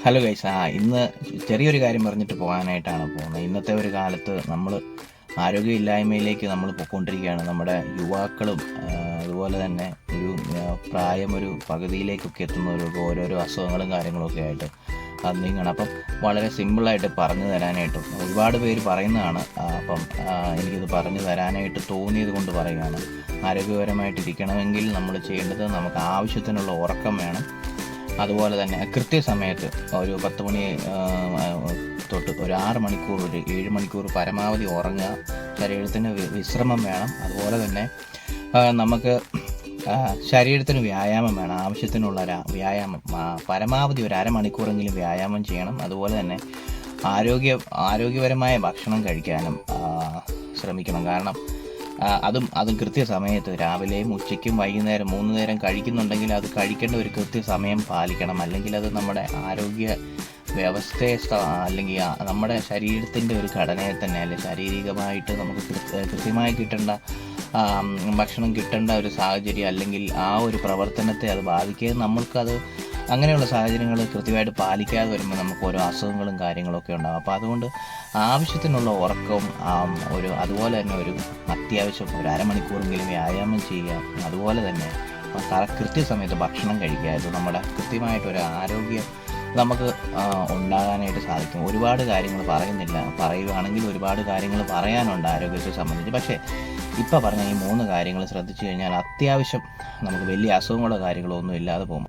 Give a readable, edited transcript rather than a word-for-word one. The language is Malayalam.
ഹലോ ഗൈസ്, ഇന്ന് ചെറിയൊരു കാര്യം പറഞ്ഞിട്ട് പോകാനായിട്ടാണ് പോകുന്നത്. ഇന്നത്തെ ഒരു കാലത്ത് നമ്മൾ ആരോഗ്യമില്ലായ്മയിലേക്ക് നമ്മൾ പോയിക്കൊണ്ടിരിക്കുകയാണ്. നമ്മുടെ യുവാക്കളും അതുപോലെ തന്നെ ഒരു പകുതിയിലേക്കൊക്കെ എത്തുന്നവർക്ക് ഓരോരോ അസുഖങ്ങളും കാര്യങ്ങളൊക്കെ ആയിട്ട് അത് നീങ്ങണം. അപ്പം വളരെ സിമ്പിളായിട്ട് പറഞ്ഞു തരാനായിട്ടും ഒരുപാട് പേര് പറയുന്നതാണ്. എനിക്കിത് പറഞ്ഞു തരാനായിട്ട് തോന്നിയത് കൊണ്ട് പറയുകയാണ്. ആരോഗ്യപരമായിട്ടിരിക്കണമെങ്കിൽ നമ്മൾ ചെയ്യേണ്ടത്, നമുക്ക് ആവശ്യത്തിനുള്ള ഉറക്കം വേണം. അതുപോലെ തന്നെ കൃത്യസമയത്ത് ഒരു 10 മണി തൊട്ട് ഒരു 6 മണിക്കൂർ, ഒരു 7 മണിക്കൂർ പരമാവധി ഉറങ്ങുക. ശരീരത്തിന് വിശ്രമം വേണം. അതുപോലെ തന്നെ നമുക്ക് ശരീരത്തിന് വ്യായാമം വേണം. ആവശ്യത്തിനുള്ള വ്യായാമം പരമാവധി ഒരു അരമണിക്കൂറെങ്കിലും വ്യായാമം ചെയ്യണം. അതുപോലെ തന്നെ ആരോഗ്യപരമായ ഭക്ഷണം കഴിക്കാനും ശ്രമിക്കണം. കാരണം അതും കൃത്യസമയത്ത് രാവിലെയും ഉച്ചയ്ക്കും വൈകുന്നേരം 3 നേരം കഴിക്കുന്നുണ്ടെങ്കിൽ അത് കഴിക്കേണ്ട ഒരു കൃത്യസമയം പാലിക്കണം. അല്ലെങ്കിൽ അത് നമ്മുടെ ആരോഗ്യ വ്യവസ്ഥയെ അല്ലെങ്കിൽ നമ്മുടെ ശരീരത്തിൻ്റെ ഒരു ഘടനയെ തന്നെ, അല്ലെങ്കിൽ ശാരീരികമായിട്ട് നമുക്ക് കൃത്യമായി കിട്ടേണ്ട ഭക്ഷണം കിട്ടേണ്ട ഒരു സാഹചര്യം, അല്ലെങ്കിൽ ആ ഒരു പ്രവർത്തനത്തെ അത് ബാധിക്കുകയും നമ്മൾക്കത് അങ്ങനെയുള്ള സാഹചര്യങ്ങൾ കൃത്യമായിട്ട് പാലിക്കാതെ വരുമ്പോൾ നമുക്ക് ഓരോ അസുഖങ്ങളും കാര്യങ്ങളൊക്കെ ഉണ്ടാകും. അപ്പോൾ അതുകൊണ്ട് ആവശ്യത്തിനുള്ള ഉറക്കവും അതുപോലെ തന്നെ ഒരു അത്യാവശ്യം ഒരു അരമണിക്കൂറെങ്കിലും വ്യായാമം ചെയ്യുക. അതുപോലെ തന്നെ കൃത്യസമയത്ത് ഭക്ഷണം കഴിക്കുക. ഇത് നമ്മുടെ കൃത്യമായിട്ടൊരു ആരോഗ്യം നമുക്ക് ഉണ്ടാകാനായിട്ട് സാധിക്കും. ഒരുപാട് കാര്യങ്ങൾ പറയുകയാണെങ്കിൽ ഒരുപാട് കാര്യങ്ങൾ പറയാനുണ്ട് ആരോഗ്യത്തെ സംബന്ധിച്ച്. പക്ഷേ ഇപ്പോൾ പറഞ്ഞ ഈ 3 കാര്യങ്ങൾ ശ്രദ്ധിച്ചു കഴിഞ്ഞാൽ അത്യാവശ്യം നമുക്ക് വലിയ അസുഖങ്ങളോ കാര്യങ്ങളോ ഒന്നും ഇല്ലാതെ പോകും.